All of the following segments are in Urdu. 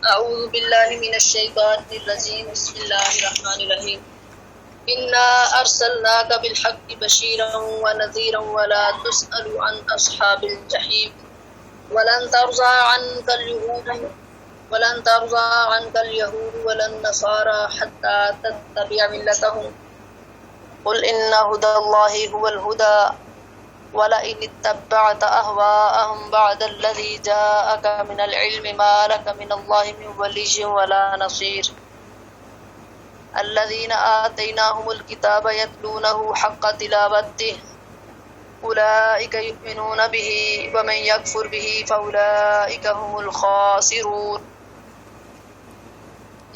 اعوذ باللہ من الشیطان الرجیم بسم اللہ الرحمن الرحیم انا ارسلناک بالحق بشیرا ونذیرا ولا تسأل عن اصحاب الجحیم ولن ترضى عنك اليهود ولا النصارى حتى تتبع ملتهم قل ان هدى الله هو الهدى وَلَئِنِ اتَّبَعْتَ أَهْوَاءَهُمْ بَعْدَ الَّذِي جَاءَكَ مِنَ الْعِلْمِ مَا لَكَ مِنَ اللَّهِ مِنْ وَلِيٍّ وَلَا نَصِيرٍ الَّذِينَ آتَيْنَاهُمُ الْكِتَابَ يَتْلُونَهُ حَقَّ تِلَاوَتِهِ أُولَئِكَ يُؤْمِنُونَ بِهِ وَمَنْ يَكْفُرْ بِهِ فَأُولَئِكَ هُمُ الْخَاسِرُونَ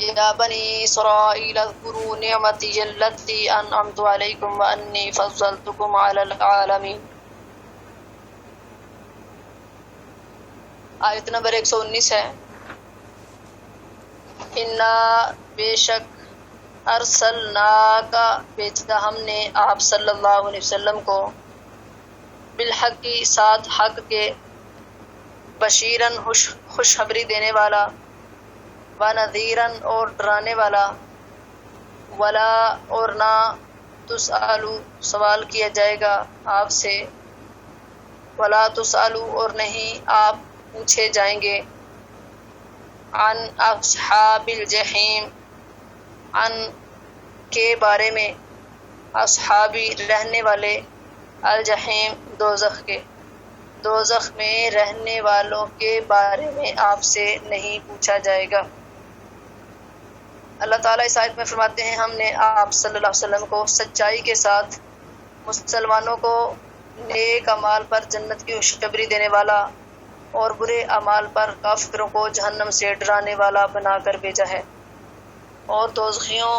يَا بَنِي إِسْرَائِيلَ اذْكُرُوا نِعْمَتِيَ الَّتِي أَنْعَمْتُ عَلَيْكُمْ وَأَنِّي فَضَّلْتُكُمْ عَلَى الْعَالَمِينَ۔ آیت نمبر 119 ہے۔ انا بے شک ارسلنا کا بھیجا ہم نے آپ صلی اللہ علیہ وسلم کو بالحق کی ساتھ حق کے بشیرن خوشخبری دینے والا و نذیرن اور ڈرانے والا ولا اور نہ تسالو سوال کیا جائے گا آپ سے ولا تسالو اور نہیں آپ پوچھے جائیں گے عن اصحاب الجحیم عن کے بارے میں اصحابی رہنے والے الجحیم دوزخ کے دوزخ میں رہنے والوں کے بارے میں آپ سے نہیں پوچھا جائے گا۔ اللہ تعالیٰ اس آیت میں فرماتے ہیں ہم نے آپ صلی اللہ علیہ وسلم کو سچائی کے ساتھ مسلمانوں کو نیک اعمال پر جنت کی خوشخبری دینے والا اور برے اعمال پر کافروں کو جہنم سے ڈرانے والا بنا کر بھیجا ہے، اور دوزخیوں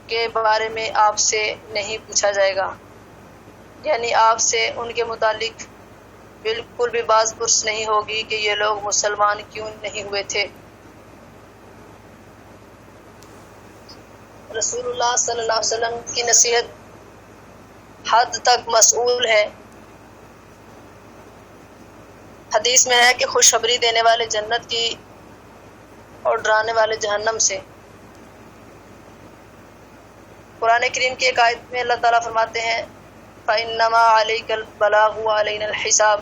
کے بارے میں آپ سے نہیں پوچھا جائے گا، یعنی آپ سے ان کے متعلق بالکل بھی باز پرس نہیں ہوگی کہ یہ لوگ مسلمان کیوں نہیں ہوئے تھے۔ رسول اللہ صلی اللہ علیہ وسلم کی نصیحت حد تک مسئول ہے۔ حدیث میں ہے کہ خوشخبری دینے والے جنت کی اور ڈرانے والے جہنم سے۔ قرآن کریم کی ایک آیت میں اللہ تعالیٰ فرماتے ہیں فَإِنَّمَا عَلَيْكَ الْبَلَاغُ وَعَلَيْنَا الْحِسَابُ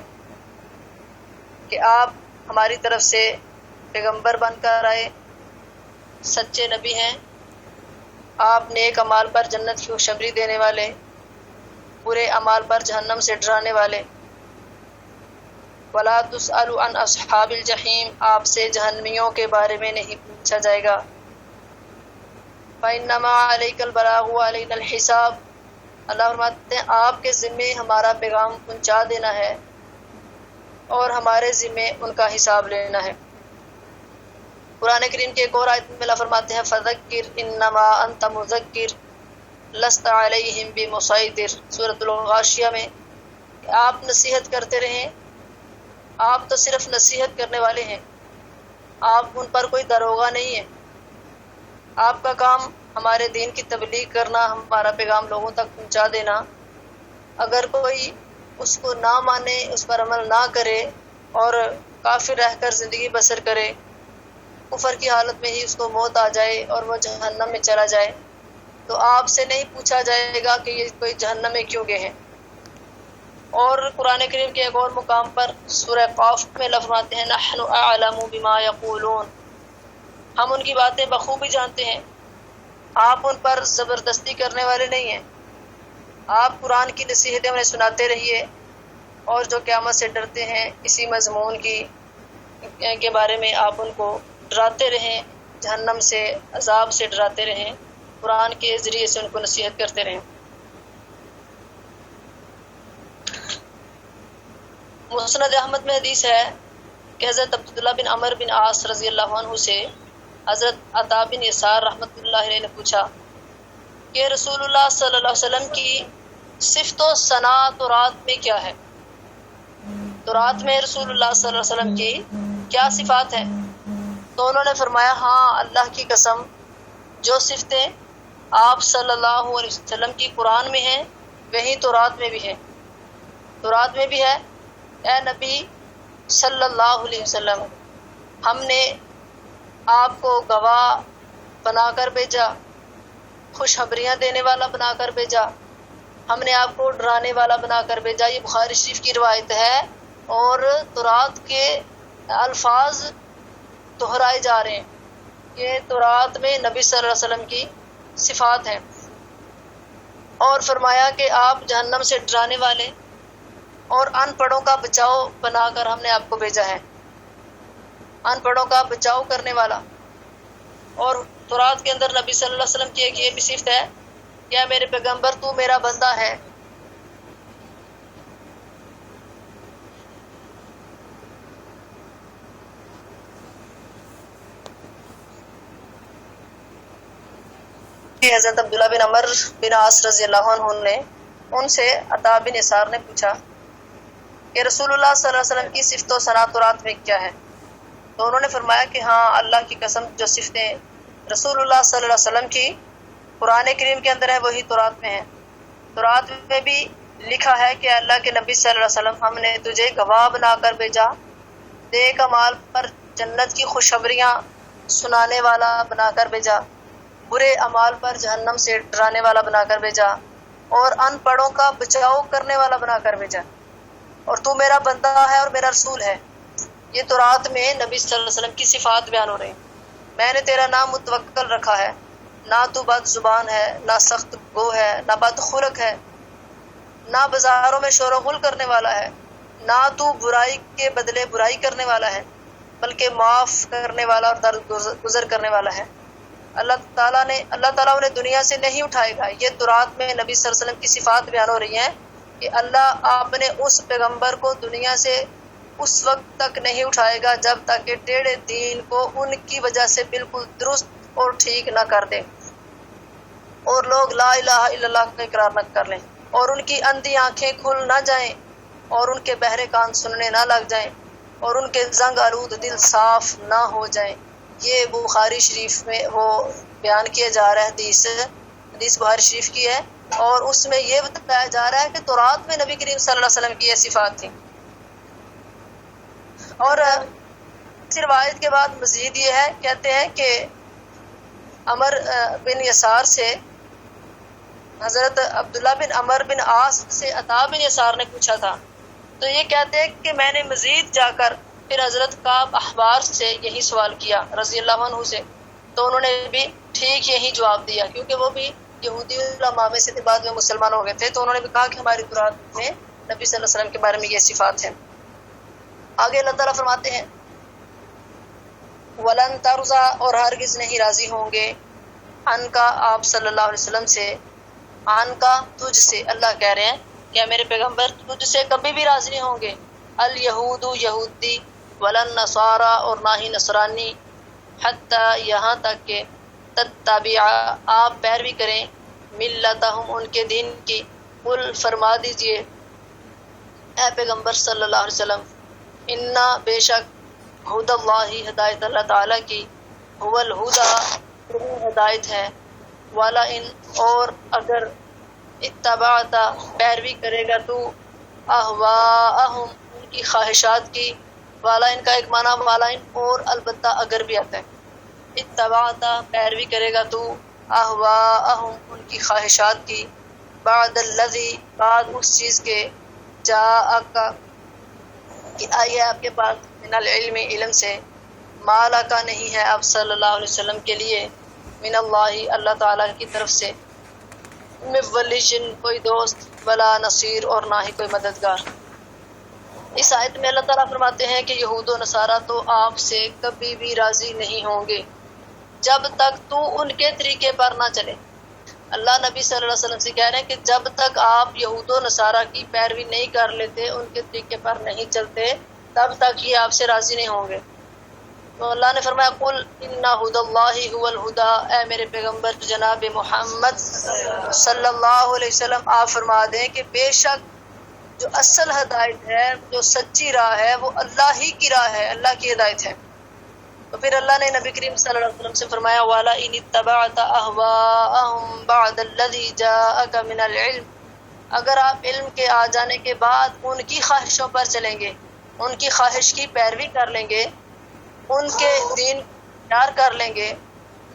کہ آپ ہماری طرف سے پیغمبر بن کر آئے، سچے نبی ہیں، آپ نیک اعمال پر جنت کی خوشخبری دینے والے، برے اعمال پر جہنم سے ڈرانے والے۔ وَلَا تُسْأَلُ عَنْ أَصْحَابِ الْجَحِيمِ آپ سے جہنمیوں کے بارے میں نہیں پوچھا جائے گا۔ فَإِنَّمَا عَلَيْكَ الْبَلَاغُ وَعَلَيْنَا الْحِسَابُ اللہ فرماتے ہیں آپ کے ذمے ہمارا پیغام پہنچا دینا ہے اور ہمارے ذمے ان کا حساب لینا ہے۔ قرآن کریم کے ایک اور آیت میں اللہ فرماتے ہیں فَذَكِّرْ إِنَّمَا أَنْتَ مُذَكِّرٌ لَسْتَ عَلَيْهِمْ بِمُصَيْطِرٍ سورۃ الغاشیہ میں کہ آپ نصیحت کرتے رہیں، آپ تو صرف نصیحت کرنے والے ہیں، آپ ان پر کوئی داروغہ نہیں ہے۔ آپ کا کام ہمارے دین کی تبلیغ کرنا، ہمارا پیغام لوگوں تک پہنچا دینا۔ اگر کوئی اس کو نہ مانے، اس پر عمل نہ کرے اور کافر رہ کر زندگی بسر کرے، کفر کی حالت میں ہی اس کو موت آ جائے اور وہ جہنم میں چلا جائے، تو آپ سے نہیں پوچھا جائے گا کہ یہ کوئی جہنم میں کیوں گئے ہیں۔ اور قرآن کریم کے ایک اور مقام پر سورہ قاف میں اللہ فرماتے ہیں نحن اعلم بما یقولون ہم ان کی باتیں بخوبی جانتے ہیں، آپ ان پر زبردستی کرنے والے نہیں ہیں۔ آپ قرآن کی نصیحتیں انہیں سناتے رہیے، اور جو قیامت سے ڈرتے ہیں اسی مضمون کے بارے میں آپ ان کو ڈراتے رہیں، جہنم سے عذاب سے ڈراتے رہیں، قرآن کے ذریعے سے ان کو نصیحت کرتے رہیں۔ مسند احمد میں حدیث ہے کہ حضرت عبداللہ بن عمر بن عاص رضی اللہ عنہ سے حضرت عطا بن یسار رحمۃ اللہ علیہ نے پوچھا کہ رسول اللہ صلی اللہ علیہ وسلم کی صفت و ثنا تورات میں کیا ہے؟ تورات میں رسول اللہ صلی اللہ علیہ وسلم کی کیا صفات ہیں؟ تو انہوں نے فرمایا ہاں اللہ کی قسم، جو صفتیں آپ صلی اللہ علیہ وسلم کی قرآن میں ہیں وہی تورات میں بھی ہے۔ تورات میں بھی ہے اے نبی صلی اللہ علیہ وسلم، ہم نے آپ کو گواہ بنا کر بھیجا، خوشخبریاں دینے والا بنا کر بھیجا، ہم نے آپ کو ڈرانے والا بنا کر بھیجا۔ یہ بخاری شریف کی روایت ہے، اور تورات کے الفاظ دہرائے جا رہے ہیں۔ یہ تورات میں نبی صلی اللہ علیہ وسلم کی صفات ہیں۔ اور فرمایا کہ آپ جہنم سے ڈرانے والے اور ان پڑھوں کا بچاؤ بنا کر ہم نے آپ کو بھیجا ہے، ان پڑھوں کا بچاؤ کرنے والا۔ اور تورات کے اندر نبی صلی اللہ علیہ وسلم کی ایک یہ بھی صفت ہے کہ اے میرے پیغمبر تو میرا بندہ ہے۔ حضرت عبداللہ بن عمر بن عاص رضی اللہ عنہ نے ان سے عطا بن یسار نے پوچھا کہ رسول اللہ صلی اللہ علیہ وسلم کی صفت و ثنا تورات میں کیا ہے؟ تو انہوں نے فرمایا کہ ہاں، اللہ کی قسم جو صفتیں رسول اللہ صلی اللہ علیہ وسلم کی قرآن کریم کے اندر ہے وہی تورات میں ہے۔ تورات میں بھی لکھا ہے کہ اللہ کے نبی صلی اللہ علیہ وسلم ہم نے تجھے گواہ بنا کر بھیجا، نیک اعمال پر جنت کی خوشخبریاں سنانے والا بنا کر بھیجا، برے اعمال پر جہنم سے ڈرانے والا بنا کر بھیجا، اور ان پڑھوں کا بچاؤ کرنے والا بنا کر بھیجا، اور تو میرا بندہ ہے اور میرا رسول ہے۔ یہ تورات میں نبی صلی اللہ علیہ وسلم کی صفات بیان ہو رہی ہیں۔ میں نے تیرا نام متوکل رکھا ہے، نہ تو بد زبان ہے، نہ سخت گو ہے، نہ بد خلق ہے، نہ بازاروں میں شور و غل کرنے والا ہے، نہ تو برائی کے بدلے برائی کرنے والا ہے، بلکہ معاف کرنے والا اور درگزر کرنے والا ہے۔ اللہ تعالیٰ انہیں دنیا سے نہیں اٹھائے گا۔ یہ تورات میں نبی صلی اللہ علیہ وسلم کی صفات بیان ہو رہی ہیں کہ اللہ اپنے اس پیغمبر کو دنیا سے اس وقت تک نہیں اٹھائے گا جب تک کہ ٹیڑھے دین کو ان کی وجہ سے بالکل درست اور ٹھیک نہ کر دیں، اور لوگ لا الہ الا اللہ کا اقرار نہ کر لیں، اور ان کی اندھی آنکھیں کھل نہ جائیں، اور ان کے بہرے کان سننے نہ لگ جائیں، اور ان کے زنگ آلود دل صاف نہ ہو جائیں۔ یہ بخاری شریف میں وہ بیان کیا جا رہا ہے، حدیث بخاری شریف کی ہے، اور اس میں یہ بتایا جا رہا ہے کہ تورات میں نبی کریم صلی اللہ علیہ وسلم کی یہ صفات تھیں۔ اور اس روایت کے بعد مزید یہ ہے، کہتے ہیں کہ عمر بن یسار سے حضرت عبداللہ بن عمر بن عاص سے عطا بن یسار نے پوچھا تھا، تو یہ کہتے ہیں کہ میں نے مزید جا کر پھر حضرت کعب احبار سے یہی سوال کیا رضی اللہ عنہ سے، تو انہوں نے بھی ٹھیک یہی جواب دیا، کیونکہ وہ بھی یہودی علماء میں سے تھے، بعد میں مسلمان ہو گئے تھے، تو انہوں نے بھی کہا کہ ہماری تورات میں نبی صلی اللہ علیہ وسلم کے بارے میں یہ صفات ہیں۔ آگے اللہ تعالیٰ فرماتے ہیں وَلَن تَرْضَى، اور ہرگز نہیں راضی ہوں گے، ان کا آپ صلی اللہ علیہ وسلم سے، ان کا تجھ سے، اللہ کہہ رہے ہیں کہ میرے پیغمبر تجھ سے کبھی بھی راضی نہیں ہوں گے، الیہود یہودی، ولن نصارا، اور نہ ہی نصرانی، حتی یہاں تک کہ تتبع آپ پیروی کریں، ملتہم ان کے دین کی، قل فرما دیجئے اے پیغمبر صلی اللہ علیہ وسلم، انا بے شک ہدی اللہ، ہدایت اللہ تعالیٰ کی، هو الہدی ہدایت ہے، والا ان، اور اگر اتبعت پیروی کرے گا تو، اہواءہم ان کی خواہشات کی، والا ان کا ایک معنی والا ان اور البتہ اگر بھی آتا ہے، اتبعت پیروی کرے گا تو، اہواءہم ان کی خواہشات کی، بعد الذی بعد اس چیز کے، جاءک کہ آئی ہے آپ کے پاس، من العلم علم سے، مالا کا نہیں ہے آپ صلی اللہ علیہ وسلم کے لیے، من اللہ اللہ تعالیٰ کی طرف سے، من ولیٍ کوئی دوست، ولا نصیر اور نہ ہی کوئی مددگار۔ اس آیت میں اللہ تعالیٰ فرماتے ہیں کہ یہود و نصارہ تو آپ سے کبھی بھی راضی نہیں ہوں گے جب تک تو ان کے طریقے پر نہ چلے۔ اللہ نبی صلی اللہ علیہ وسلم سے کہہ رہے ہیں کہ جب تک آپ یہود و نصارہ کی پیروی نہیں کر لیتے، ان کے طریقے پر نہیں چلتے، تب تک یہ آپ سے راضی نہیں ہوں گے۔ تو اللہ نے فرمایا قل ان ہدی اللہ هو الہدی، اے میرے پیغمبر جناب محمد صلی اللہ علیہ وسلم آپ فرما دیں کہ بے شک جو اصل ہدایت ہے، جو سچی راہ ہے، وہ اللہ ہی کی راہ ہے، اللہ کی ہدایت ہے۔ تو پھر اللہ نے نبی کریم صلی اللہ علیہ وسلم سے فرمایا والا ان اتبعت اہواءہم بعد الذی جاءک من العلم، اگر آپ علم کے آ جانے کے بعد ان کی خواہشوں پر چلیں گے، ان کی خواہش کی پیروی کر لیں گے، ان کے دین اختیار کر لیں گے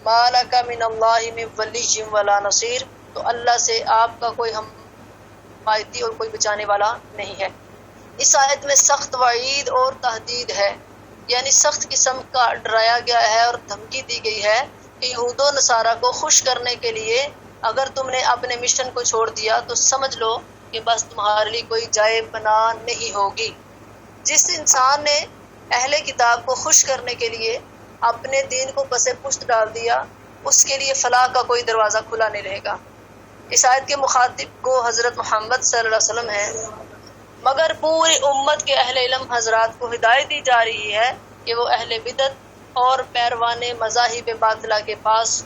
مالک من اللہ من ولی ولا نصیر، تو اللہ سے آپ کا کوئی حمایتی اور کوئی بچانے والا نہیں ہے۔ اس آیت میں سخت وعید اور تحدید ہے، یعنی سخت قسم کا ڈرایا گیا ہے اور دھمکی دی گئی ہے کہ یہود و نصارہ کو خوش کرنے کے لیے اگر تم نے اپنے مشن کو چھوڑ دیا تو سمجھ لو کہ بس تمہارے لیے کوئی جائے پناہ نہیں ہوگی۔ جس انسان نے اہل کتاب کو خوش کرنے کے لیے اپنے دین کو پس پشت ڈال دیا، اس کے لیے فلاح کا کوئی دروازہ کھلا نہیں رہے گا۔ اس آیت کے مخاطب کو حضرت محمد صلی اللہ علیہ وسلم ہیں، مگر پوری امت کے اہل علم حضرات کو ہدایت دی جا رہی ہے کہ وہ اہل بدعت اور پیروان مذاہب باطلہ کے پاس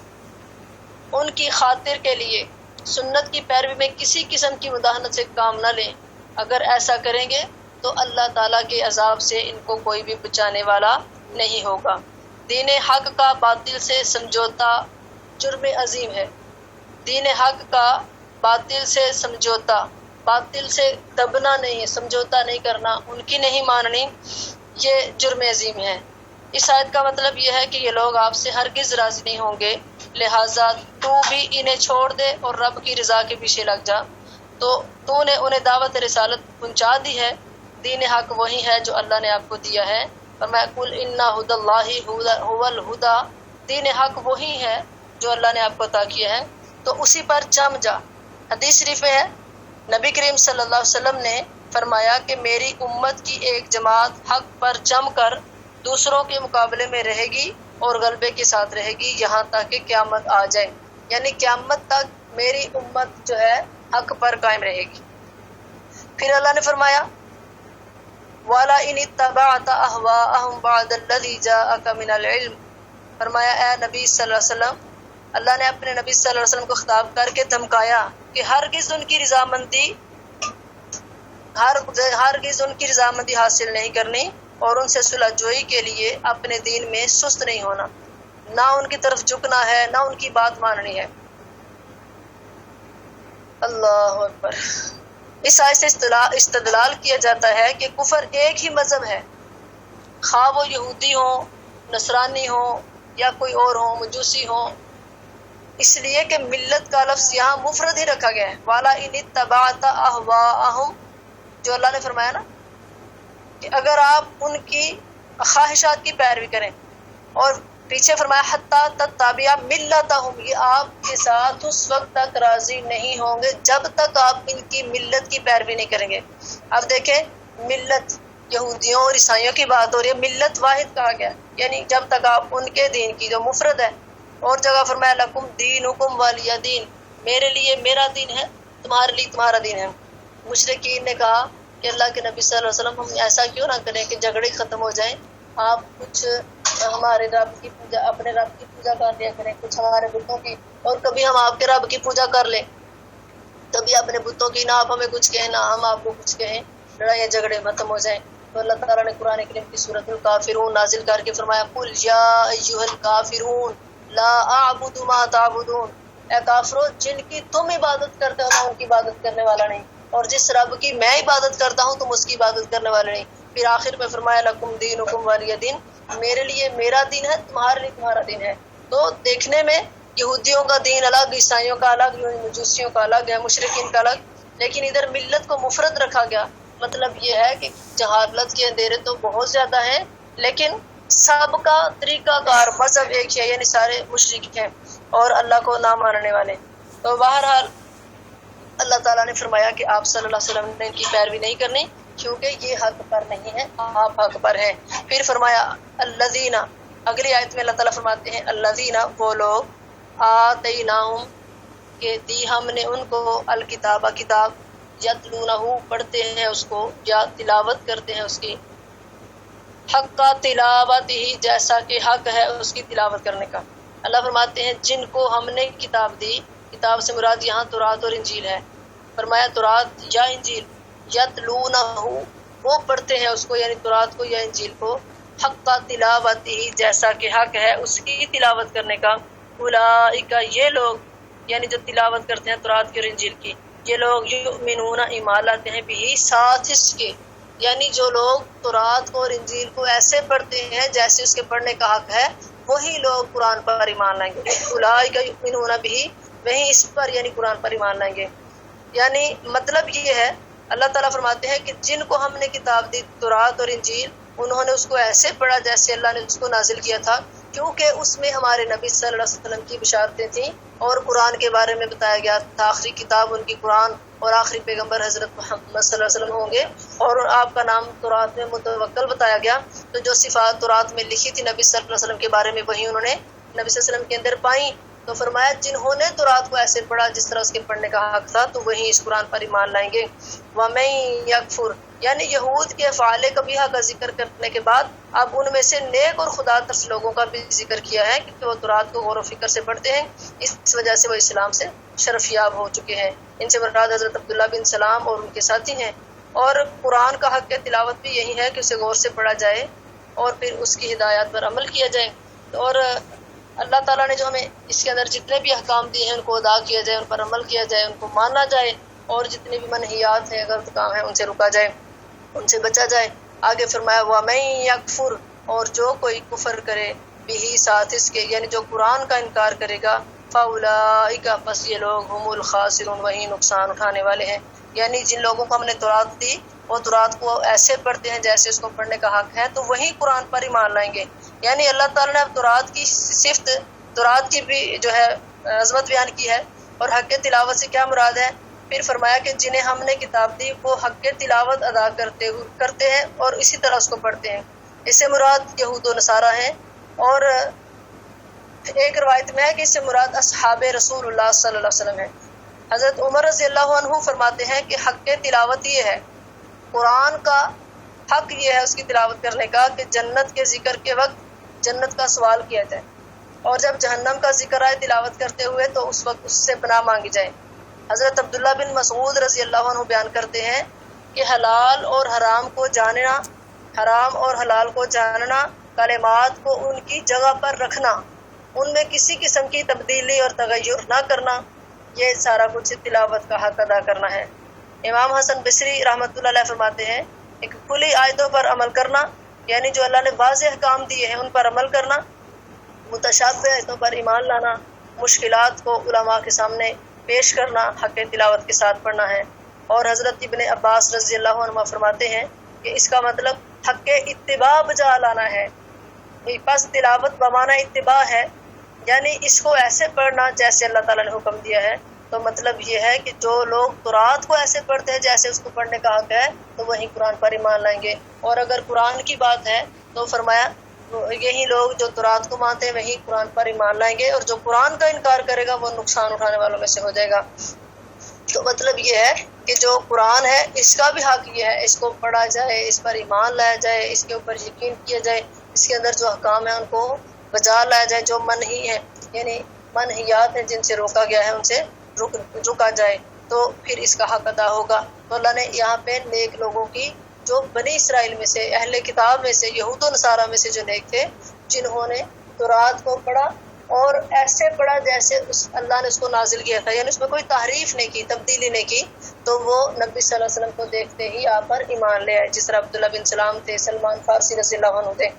ان کی خاطر کے لیے سنت کی پیروی میں کسی قسم کی مداہنت سے کام نہ لیں۔ اگر ایسا کریں گے تو اللہ تعالیٰ کے عذاب سے ان کو کوئی بھی بچانے والا نہیں ہوگا۔ دین حق کا باطل سے سمجھوتا جرم عظیم ہے۔ دین حق کا باطل سے سمجھوتا، باطل سے دبنا نہیں، سمجھوتا نہیں کرنا، ان کی نہیں ماننی، یہ جرم عظیم ہے۔ اس آیت کا مطلب یہ ہے کہ یہ لوگ آپ سے ہرگز راضی نہیں ہوں گے، لہٰذا تو بھی انہیں چھوڑ دے اور رب کی رضا کے پیچھے لگ جا۔ تو نے انہیں دعوت رسالت پہنچا دی ہے۔ دین حق وہی ہے جو اللہ نے آپ کو دیا ہے، فرمایا قل ان ھدی اللہ ھو الھدی، دین حق وہی ہے جو اللہ نے آپ کو عطا کیا ہے، تو اسی پر جم جا۔ حدیث شریف میں ہے نبی کریم صلی اللہ علیہ وسلم نے فرمایا کہ میری امت کی ایک جماعت حق پر جم کر دوسروں کے مقابلے میں رہے گی اور غلبے کے ساتھ رہے گی یہاں تک کہ قیامت آ جائے، یعنی قیامت تک میری امت جو ہے حق پر قائم رہے گی۔ پھر اللہ نے فرمایا وَلَا إِنِ اتَّبَعْتَ أَهْوَاءَهُمْ بَعْدَ الَّذِي جَاءَكَ مِنَ الْعِلْمِ، فرمایا اے نبی صلی اللہ علیہ وسلم، اللہ نے اپنے نبی صلی اللہ علیہ وسلم کو خطاب کر کے دھمکایا کہ ہرگز ان کی رضامندی حاصل نہیں کرنی اور ان سے صلح جوئی کے لیے اپنے دین میں سست نہیں ہونا، نہ ان کی طرف جھکنا ہے نہ ان کی بات ماننی ہے۔ اللہ اکبر۔ اس آیت سے استدلال کیا جاتا ہے کہ کفر ایک ہی مذہب ہے، خواہ وہ یہودی ہو، نصرانی ہو یا کوئی اور ہو، مجوسی ہو، اس لیے کہ ملت کا لفظ یہاں مفرد ہی رکھا گیا ہے۔ والا ان اتبعت اہواءہم، جو اللہ نے فرمایا نا کہ اگر آپ ان کی خواہشات کی پیروی کریں، اور پیچھے فرمایا حتیٰ تتبع ملتہم، یہ آپ کے ساتھ اس وقت تک راضی نہیں ہوں گے جب تک آپ ان کی ملت کی پیروی نہیں کریں گے۔ اب دیکھیں ملت یہودیوں اور عیسائیوں کی بات ہو رہی ہے، ملت واحد کہا گیا، یعنی جب تک آپ ان کے دین کی جو مفرد ہے۔ اور جگہ فرمایا لکم دینکم ولی دین، میرے لیے میرا دین ہے، تمہارے لیے تمہارا دین ہے۔ مشرکین نے کہا کہ اللہ کے نبی صلی اللہ علیہ وسلم ہم ایسا کیوں نہ کریں کہ جھگڑے ختم ہو جائیں، آپ کچھ ہمارے رب کی پوجا، اپنے رب کی پوجا کر لیا کریں، کچھ ہمارے بتوں کی، اور کبھی ہم آپ کے رب کی پوجا کر لیں، کبھی اپنے بتوں کی، نہ آپ ہمیں کچھ کہیں نہ ہم آپ کو کچھ کہیں، لڑائیاں جھگڑے ختم ہو جائیں۔ تو اللہ تعالیٰ نے قرآن کریم کی سورۃ الکافرون نازل کر کے فرمایا قل یا ایھا الکافرون لا اعبد ما تعبدون، اے کافرو جن کی تم عبادت کرتے ہو میں ان کی عبادت کرنے والا نہیں، اور جس رب کی میں عبادت کرتا ہوں تم اس کی عبادت کرنے والے نہیں۔ پھر آخر میں فرمایا لکم دینکم ولی دین، میرے لیے میرا دین ہے، تمہارے لیے تمہارا دین ہے۔ تو دیکھنے میں یہودیوں کا دین الگ، عیسائیوں کا الگ، مجوسیوں کا الگ ہے، مشرکین کا الگ، لیکن ادھر ملت کو مفرد رکھا گیا۔ مطلب یہ ہے کہ جہالت کے اندھیرے تو بہت زیادہ ہیں، لیکن سب کا طریقہ کار مذہب ایک ہے، یعنی سارے مشرک ہیں اور اللہ کو نہ ماننے والے۔ تو بہرحال اللہ تعالیٰ نے فرمایا کہ آپ صلی اللہ علیہ وسلم نے ان کی پیروی نہیں کرنی کیونکہ یہ حق پر نہیں ہے، آپ حق پر ہیں۔ پھر فرمایا الذین، اگلی آیت میں اللہ تعالیٰ فرماتے ہیں الذین، وہ لوگ آتیناہم، کہ دی ہم نے ان کو الکتاب، کتاب، یتلونہ، پڑھتے ہیں اس کو یا تلاوت کرتے ہیں اس کی، حق کا تلاوت ہی، جیسا کہ حق ہے اس کی تلاوت کرنے کا۔ اللہ فرماتے ہیں جن کو ہم نے کتاب دی، کتاب سے مراد یہاں تورات اور انجیل ہے، فرمایا تورات یا انجیل، یتلونہ، وہ پڑھتے ہیں اس کو، یعنی تورات کو یا انجیل کو، حق کا تلاوت ہی، جیسا کہ حق ہے اس کی تلاوت کرنے کا، اولئک، یہ لوگ، یعنی جو تلاوت کرتے ہیں تورات کی اور انجیل کی، یہ لوگ یؤمنون، ایمان لاتے ہیں بھی، ساتھ اس کے، یعنی جو لوگ تورات اور انجیل کو ایسے پڑھتے ہیں جیسے اس کے پڑھنے کا حق ہے، وہی لوگ قرآن پر ایمان لائیں گے. اولئک یؤمنون بہ، وہی اس پر یعنی قرآن پر ایمان لائیں گے. یعنی مطلب یہ ہے اللہ تعالیٰ فرماتے ہیں کہ جن کو ہم نے کتاب دی تورات اور انجیل، انہوں نے اس کو ایسے پڑھا جیسے اللہ نے اس کو نازل کیا تھا، کیونکہ اس میں ہمارے نبی صلی اللہ علیہ وسلم کی بشارتیں تھیں اور قرآن کے بارے میں بتایا گیا تھا. آخری کتاب ان کی قرآن اور آخری پیغمبر حضرت محمد صلی اللہ علیہ وسلم ہوں گے، اور آپ کا نام تورات میں متوکل بتایا گیا. تو جو صفات تورات میں لکھی تھی نبی صلی اللہ علیہ وسلم کے بارے میں، وہی انہوں نے نبی صلی اللہ علیہ وسلم کے اندر پائیں. تو فرمایا جنہوں نے تورات کو ایسے پڑھا جس طرح اس کے پڑھنے کا حق تھا، تو وہی اس قرآن پر ایمان لائیں گے. وَمَن يَكْفُرْ، یعنی یہود کے افعال قبیحہ کا ذکر کرنے کے بعد اب ان میں سے نیک اور خدا ترس لوگوں کا بھی ذکر کیا ہے، کیونکہ وہ تورات کو غور و فکر سے پڑھتے ہیں، اس وجہ سے وہ اسلام سے شرفیاب ہو چکے ہیں. ان سے مراد حضرت عبداللہ بن سلام اور ان کے ساتھی ہیں. اور قرآن کا حق تلاوت بھی یہی ہے کہ اسے غور سے پڑھا جائے اور پھر اس کی ہدایات پر عمل کیا جائے. اور اللہ تعالیٰ نے جو ہمیں اس کے اندر جتنے بھی احکام دیے ہیں ان کو ادا کیا جائے، ان پر عمل کیا جائے، ان کو مانا جائے، اور جتنے بھی منہیات ہیں غلط کام ہیں ان سے رکا جائے، ان سے بچا جائے. آگے فرمایا وَمَن يَكْفُرْ، اور جو کوئی کفر کرے بِهِ، ساتھ اس کے، یعنی جو قرآن کا انکار کرے گا، فَأُولَئِكَ، بس یہ لوگ ہم الخاسرون، وہی نقصان اٹھانے والے ہیں. یعنی جن لوگوں کو ہم نے تورات دی وہ تورات کو ایسے پڑھتے ہیں جیسے اس کو پڑھنے کا حق ہے، تو وہی قرآن پر ایمان لائیں گے. یعنی اللہ تعالیٰ نے اب تورات کی صفت، تورات کی بھی جو ہے عظمت بیان کی ہے. اور حق تلاوت سے کیا مراد ہے؟ پھر فرمایا کہ جنہیں ہم نے کتاب دی وہ حق تلاوت ادا کرتے ہیں اور اسی طرح اس کو پڑھتے ہیں. اس سے مراد یہود و نصارہ ہیں. اور ایک روایت میں ہے کہ اس سے مراد اصحاب رسول اللہ صلی اللہ علیہ وسلم ہے. حضرت عمر رضی اللہ عنہ فرماتے ہیں کہ حق تلاوت یہ ہے، قرآن کا حق یہ ہے اس کی تلاوت کرنے کا کہ جنت کے ذکر کے وقت جنت کا سوال کیا جائے، اور جب جہنم کا ذکر آئے تلاوت کرتے ہوئے تو اس وقت اس سے پناہ مانگی جائے. حضرت عبداللہ بن مسعود رضی اللہ عنہ بیان کرتے ہیں کہ حلال اور حرام کو جاننا، حرام اور حلال کو جاننا، کلمات کو ان کی جگہ پر رکھنا، ان میں کسی قسم کی تبدیلی اور تغیر نہ کرنا، یہ سارا کچھ تلاوت کا حق ادا کرنا ہے. امام حسن بصری رحمۃ اللہ علیہ فرماتے ہیں کہ کھلی آیتوں پر عمل کرنا، یعنی جو اللہ نے واضح احکام دیے ہیں ان پر عمل کرنا، متشابہ آیتوں پر ایمان لانا، مشکلات کو علماء کے سامنے پیش کرنا، حق تلاوت کے ساتھ پڑھنا ہے. اور حضرت ابن عباس رضی اللہ عنہ فرماتے ہیں کہ اس کا مطلب حق اتباع بجا لانا ہے. بس تلاوت بمانا اتباع ہے، یعنی اس کو ایسے پڑھنا جیسے اللہ تعالیٰ نے حکم دیا ہے. تو مطلب یہ ہے کہ جو لوگ تورات کو ایسے پڑھتے ہیں جیسے اس کو پڑھنے کا حق ہے تو وہی قرآن پر ایمان لائیں گے. اور اگر قرآن کی بات ہے تو فرمایا یہی لوگ جو تورات کو مانتے ہیں وہی قرآن پر ایمان لائیں گے، اور جو قرآن کا انکار کرے گا وہ نقصان اٹھانے والوں میں سے ہو جائے گا. تو مطلب یہ ہے کہ جو قرآن ہے اس کا بھی حق یہ ہے اس کو پڑھا جائے، اس پر ایمان لایا جائے، اس کے اوپر یقین کیا جائے، اس کے اندر جو احکام ہیں ان کو بجا لایا جائے، جو منہی ہے یعنی منہیات ہیں جن سے روکا گیا ہے ان سے رکا جائے، تو پھر اس کا حق ادا ہوگا. تو اللہ نے یہاں پہ نیک لوگوں کی، جو بنی اسرائیل میں سے، اہل کتاب میں سے، یہود و نصارہ میں سے جو نیک تھے، جنہوں نے تورات کو پڑھا اور ایسے پڑھا جیسے اللہ نے اس کو نازل کیا تھا، یعنی اس میں کوئی تحریف نہیں کی، تبدیلی نہیں کی، تو وہ نبی صلی اللہ علیہ وسلم کو دیکھتے ہی آپ پر ایمان لے آئے. جس طرح عبداللہ بن سلام تھے، سلمان فارسی رضی اللہ عنہ تھے.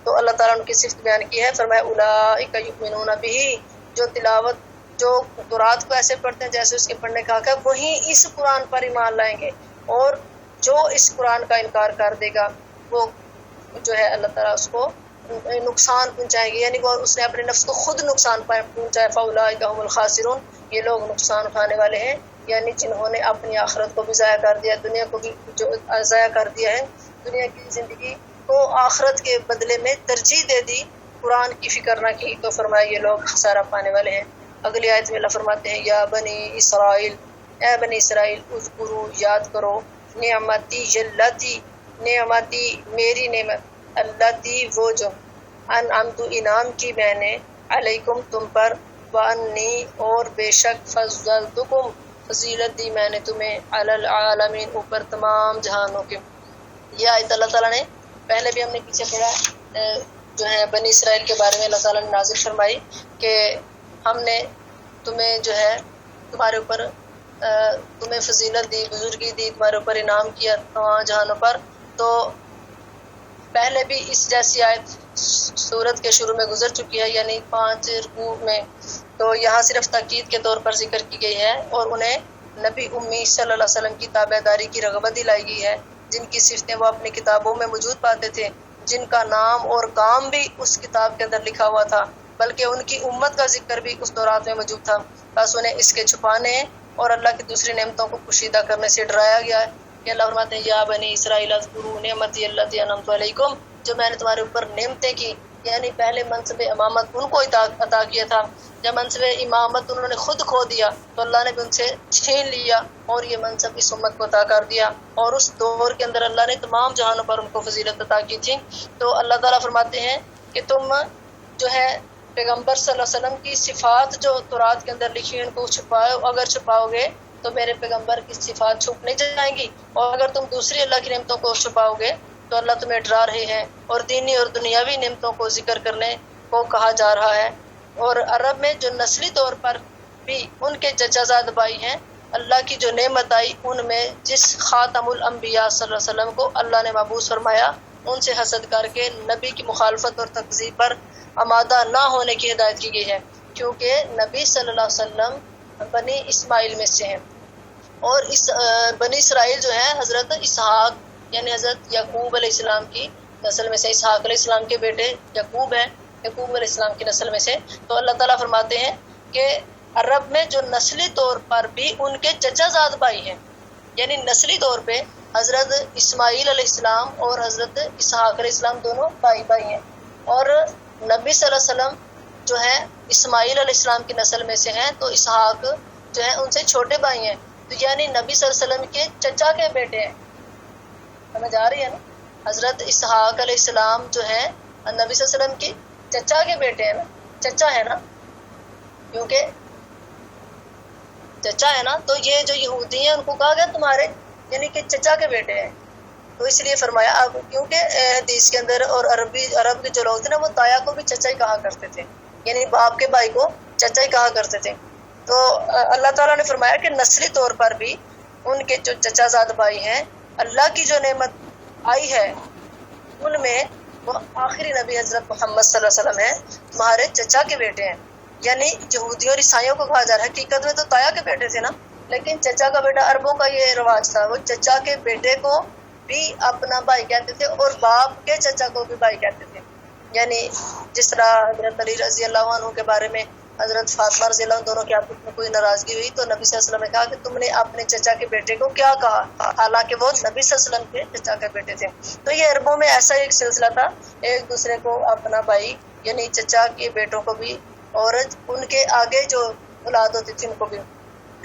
تو اللہ تعالیٰ نے ان کی صفت بیان کی ہے. فرمایا اولئک یؤمنون بہ، جو تلاوت، جو تورات کو ایسے پڑھتے ہیں جیسے اس کے پڑھنے کا حق ہے، وہی اس قرآن پر ایمان لائیں گے. اور جو اس قرآن کا انکار کر دے گا وہ جو ہے اللہ تعالیٰ اس کو نقصان پہنچائیں گے، یعنی وہ اس نے اپنے نفس کو خود نقصان پہنچایا. فاولئک هم الخاسرون، یہ لوگ نقصان اٹھانے والے ہیں، یعنی جنہوں نے اپنی آخرت کو بھی ضائع کر دیا، دنیا کو بھی جو ضائع کر دیا ہے، دنیا کی زندگی کو آخرت کے بدلے میں ترجیح دے دی، قرآن کی فکر نہ کی، تو فرمایا یہ لوگ خسارہ پانے والے ہیں. اگلی آیت میں اللہ فرماتے ہیں یا بنی اسرائیل، اے بنی اسرائیل، اذکروا، یاد کرو، نعمتی اللتی، نعمتی میری نعمت، اللتی وہ جو، انعمت انعام کی میں نے، علیکم تم پر، وانی اور بے شک، فضلتکم فضیلت دی میں نے تمہیں، علی العالمین اوپر تمام جہانوں کے. یہ آیت اللہ تعالیٰ نے پہلے بھی ہم نے پیچھے پڑھا جو ہے بنی اسرائیل کے بارے میں اللہ تعالیٰ نے نازل فرمائی کہ ہم نے تمہیں جو ہے تمہارے اوپر تمہیں فضیلت دی، بزرگی دی، تمہارے اوپر انعام کیا تمام جہانوں پر. تو پہلے بھی اس جیسی آیت سورت کے شروع میں گزر چکی ہے، یعنی 5 رکوع میں، تو یہاں صرف تاکید کے طور پر ذکر کی گئی ہے، اور انہیں نبی امی صلی اللہ علیہ وسلم کی تابع داری کی رغبت دلائی گئی ہے، جن کی صفتیں وہ اپنی کتابوں میں موجود پاتے تھے، جن کا نام اور کام بھی اس کتاب کے اندر لکھا ہوا تھا، بلکہ ان کی امت کا ذکر بھی اس دورات میں موجود تھا، بس انہیں اس کے چھپانے اور اللہ کی دوسری نعمتوں کو پوشیدہ کرنے سے ڈرایا گیا ہے کہ اللہ فرماتے ہیں یا بنی اسرائیل اذکروا نعمتی التی انعمت علیکم، جو میں نے تمہارے اوپر نعمتیں کی، یعنی پہلے منصب امامت ان کو عطا کیا تھا، جب منصب امامت انہوں نے خود کھو دیا تو اللہ نے بھی ان سے چھین لیا اور یہ منصب اس امت کو عطا کر دیا، اور اس دور کے اندر اللہ نے تمام جہانوں پر ان کو فضیلت عطا کی تھی۔ تو اللہ تعالیٰ فرماتے ہیں کہ تم جو ہے پیغمبر صلی اللہ علیہ وسلم کی صفات جو تورات کے اندر لکھی ان کو چھپاؤ، اگر چھپاؤ گے تو میرے پیغمبر کی صفات چھپ نہیں جائیں گی، اور اگر تم دوسری اللہ کی نعمتوں کو چھپاؤ گے تو اللہ تمہیں ڈرا رہے ہیں، اور دینی اور دنیاوی نعمتوں کو ذکر کرنے کو کہا جا رہا ہے۔ اور عرب میں جو نسلی طور پر بھی ان کے چچا زاد بھائی ہیں، اللہ کی جو نعمت آئی ان میں جس خاتم الانبیاء صلی اللہ علیہ وسلم کو اللہ نے مبعوث فرمایا، ان سے حسد کر کے نبی کی مخالفت اور تکذیب پر آمادہ نہ ہونے کی ہدایت کی گئی ہے، کیونکہ نبی صلی اللہ علیہ وسلم بنی اسماعیل میں سے ہیں، اور اس بنی اسرائیل جو ہے حضرت اسحاق یعنی حضرت یعقوب علیہ السلام کی نسل میں سے، اسحاق علیہ السلام کے بیٹے یعقوب ہیں، یعقوب علیہ السلام کی نسل میں سے۔ تو اللہ تعالیٰ فرماتے ہیں کہ عرب میں جو نسلی طور پر بھی ان کے چچا زاد بھائی ہیں، یعنی نسلی طور پہ حضرت اسماعیل علیہ السلام اور حضرت اسحاق علیہ السلام دونوں بھائی ہیں، اور نبی صلی اللہ علیہ وسلم جو ہے اسماعیل علیہ السلام کی نسل میں سے ہیں، تو اسحاق جو ہے ان سے چھوٹے بھائی ہیں، تو یعنی نبی صلی اللہ علیہ وسلم کے چچا کے بیٹے ہیں، سمجھ آ رہی ہے نا؟ حضرت اسحاق علیہ السلام جو ہے نبی صلی اللہ علیہ وسلم کی چچا کے بیٹے ہیں نا، چچا ہے نا، کیونکہ چچا ہے نا، تو یہ جو یہودی ہیں ان کو کہا گیا تمہارے یعنی کہ چچا کے بیٹے ہیں، تو اس لیے فرمایا اب کیونکہ حدیث کے اندر اور عرب کے جو لوگ تھے نا وہ تایا کو بھی چچا ہی کہا کرتے تھے، یعنی باپ کے بھائی کو چچا ہی کہا کرتے تھے۔ تو اللہ تعالیٰ نے فرمایا کہ نسلی طور پر بھی ان کے جو چچا زاد بھائی ہیں، اللہ کی جو نعمت آئی ہے ان میں وہ آخری نبی حضرت محمد صلی اللہ علیہ وسلم ہیں، تمہارے چچا کے بیٹے ہیں، یعنی یہودیوں اور عیسائیوں کو کہا جا رہا ہے، حقیقت میں تو تایا کے بیٹے تھے نا، لیکن چچا کا بیٹا، عربوں کا یہ رواج تھا، وہ چچا کے بیٹے کو بھی اپنا بھائی کہتے تھے اور باپ کے چچا کو بھی بھائی کہتے تھے، یعنی جس طرح حضرت علی رضی اللہ عنہ کے بارے میں حضرت فاطمہ رضی اللہ عنہ دونوں کی آپس میں کوئی ناراضگی ہوئی تو نبی صلی اللہ علیہ وسلم نے کہا کہ تم نے اپنے چچا کے بیٹے کو کیا کہا، حالانکہ وہ نبی صلی اللہ علیہ وسلم کے چچا کے بیٹے تھے۔ تو یہ عربوں میں ایسا ایک سلسلہ تھا، ایک دوسرے کو اپنا بھائی یعنی چچا کے بیٹوں کو بھی، اور ان کے آگے جو اولاد ہوتی تھی ان کو بھی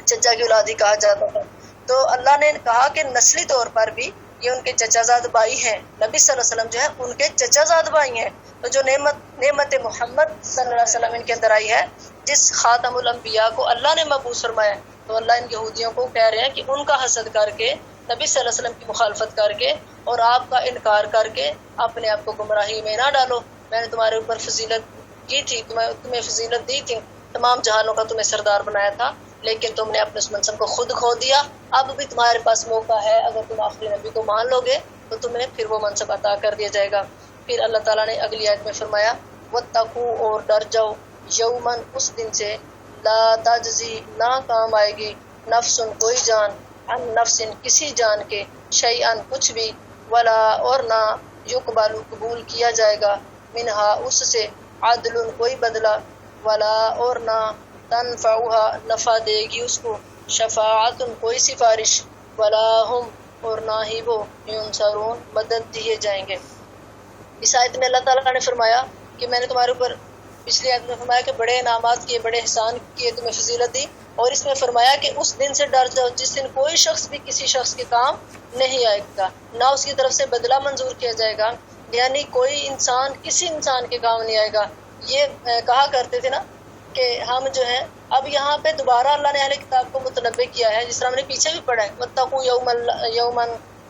چچا کی اولاد ہی کہا جاتا تھا۔ تو اللہ نے کہا کہ نسلی طور پر بھی یہ ان کے چچا زاد بھائی ہیں، نبی صلی اللہ علیہ وسلم جو ہے ان کے چچا زاد بھائی ہیں، تو جو نعمت محمد صلی اللہ علیہ وسلم ان کے اندر آئی ہے، جس خاتم الانبیاء کو اللہ نے مبعوث فرمایا، تو اللہ ان یہودیوں کو کہہ رہے ہیں کہ ان کا حسد کر کے، نبی صلی اللہ علیہ وسلم کی مخالفت کر کے اور آپ کا انکار کر کے اپنے آپ کو گمراہی میں نہ ڈالو، میں نے تمہارے اوپر فضیلت کی تھی، تمہیں فضیلت دی تھی، تمام جہانوں کا تمہیں سردار بنایا تھا، لیکن تم نے اپنے اس منصب کو خود کھو دیا، اب بھی تمہارے پاس موقع ہے، اگر تم آخری نبی کو مان لو گے تو تمہیں پھر وہ منصب عطا کر دیا جائے گا۔ پھر اللہ تعالیٰ نے اگلی آیت میں فرمایا وَاتَّقُوا، اور ڈر جاؤ، یومن، اس دن سے، لا تجزی، نہ کام آئے گی، نفس، کوئی جان، عن نفس، کسی جان کے، شیئن، کچھ بھی، ولا، اور نہ، یقبل، قبول کیا جائے گا، منہا، اس سے، عدل، کوئی بدلہ، ولا، اور نہ، تنفعها، نفع دے گی اس کو، شفاعت، کوئی سفارش، ولا ہم، اور نہ ہی وہ، ینصرون، مدد دیے جائیں گے۔ اس آیت میں اللہ تعالیٰ نے فرمایا کہ میں نے تمہارے اوپر، پچھلی آیت میں فرمایا کہ بڑے انعامات کیے، بڑے احسان کیے، تمہیں فضیلت دی، اور اس میں فرمایا کہ اس دن سے ڈر جاؤ جس دن کوئی شخص بھی کسی شخص کے کام نہیں آئے گا، نہ اس کی طرف سے بدلہ منظور کیا جائے گا، یعنی کوئی انسان کسی انسان کے کام نہیں آئے گا۔ یہ کہا کرتے تھے نا کہ ہم جو ہیں، اب یہاں پہ دوبارہ اللہ نے اہل کتاب کو متنبع کیا ہے، جس طرح ہم نے پیچھے بھی پڑھا ہے وَاتَّقُوا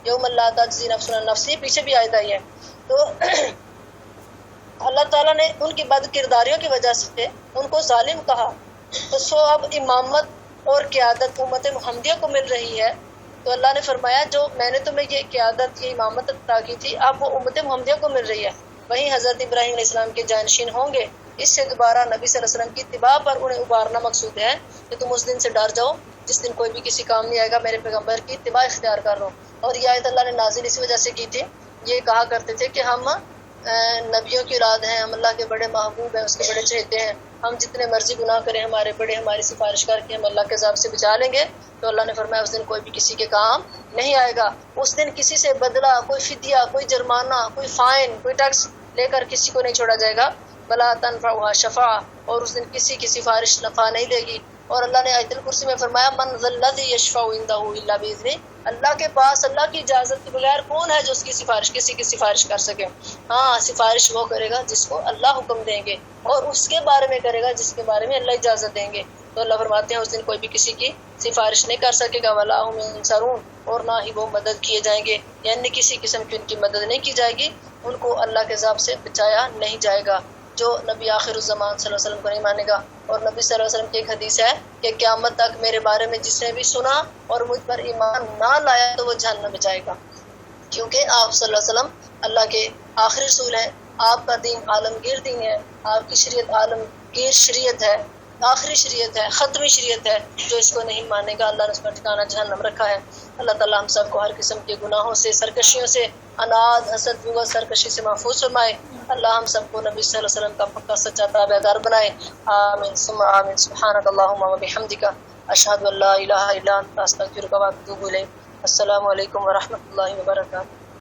یوما لا تجزی نفس عن نفس، پیچھے بھی آیت آئی ہے۔ تو اللہ تعالیٰ نے ان کی بد کرداریوں کی وجہ سے ان کو ظالم کہا، تو سو اب امامت اور قیادت امت محمدیہ کو مل رہی ہے، تو اللہ نے فرمایا جو میں نے تمہیں یہ قیادت یہ امامت عطا کی تھی اب وہ امت محمدیہ کو مل رہی ہے، وہیں حضرت ابراہیم علیہ السلام کے جانشین ہوں گے۔ اس سے دوبارہ نبی صلی اللہ علیہ وسلم کی اتباع پر انہیں ابھارنا مقصود ہے کہ تم اس دن سے ڈر جاؤ جس دن کوئی بھی کسی کام نہیں آئے گا، میرے پیغمبر کی اتباع اختیار کر لو۔ اور یہ آیت اللہ نے نازل اسی وجہ سے کی تھی، یہ کہا کرتے تھے کہ ہم نبیوں کی اولاد ہیں، ہم اللہ کے بڑے محبوب ہیں، اس کے بڑے چہیتے ہیں، ہم جتنے مرضی گناہ کریں ہمارے بڑے ہماری سفارش کر کے ہم اللہ کے عذاب سے بچا لیں گے۔ تو اللہ نے فرمایا اس دن کوئی بھی کسی کے کام نہیں آئے گا، اس دن کسی سے بدلہ، کوئی فدیہ، کوئی جرمانہ، کوئی فائن، کوئی ٹیکس لے کر کسی کو نہیں چھوڑا جائے گا۔ بلا تنفعها شفاعہ، اور اس دن کسی کی سفارش نفع نہیں دے گی۔ اور اللہ نے آیت الکرسی میں فرمایا من ذا الذی یشفع عنده الا باذنہ، اللہ کے پاس اللہ کی اجازت کے بغیر کون ہے جو اس کی سفارش کسی کی سفارش کر سکے؟ ہاں سفارش وہ کرے گا جس کو اللہ حکم دیں گے، اور اس کے بارے میں کرے گا جس کے بارے میں اللہ اجازت دیں گے۔ تو اللہ فرماتے ہیں اس دن کوئی بھی کسی کی سفارش نہیں کر سکے گا، ولا هم ينصرون، اور نہ ہی وہ مدد کیے جائیں گے، یعنی کسی قسم کی ان کی مدد نہیں کی جائے گی، ان کو اللہ کے عذاب سے بچایا نہیں جائے گا۔ جو نبی آخر الزمان صلی اللہ علیہ وسلم کو نہیں مانے گا، اور نبی صلی اللہ علیہ وسلم کی ایک حدیث ہے کہ قیامت تک میرے بارے میں جس نے بھی سنا اور مجھ پر ایمان نہ لایا تو وہ جہنم میں جائے گا، کیونکہ آپ صلی اللہ علیہ وسلم اللہ کے آخری رسول ہیں، آپ کا دین عالمگیر دین ہے، آپ کی شریعت عالمگیر شریعت ہے، آخری شریعت ہے، ختمی شریعت ہے، جو اس کو نہیں مانے گا اللہ نے اس پر ٹھکانہ جہنم رکھا ہے۔ اللہ تعالیٰ ہم سب کو ہر قسم کے گناہوں سے، سرکشیوں سے، اناد، حسد، بغض، سرکشی سے محفوظ فرمائے۔ اللہ ہم سب کو نبی صلی اللہ علیہ وسلم کا پکا سچا تابع دار بنائے، آمین ثم آمین۔ سبحانک اللہم و بحمدک، اشہد ان لا الہ الا انت، استغفرک و اتوب الیک۔ السلام علیکم ورحمۃ اللہ وبرکاتہ۔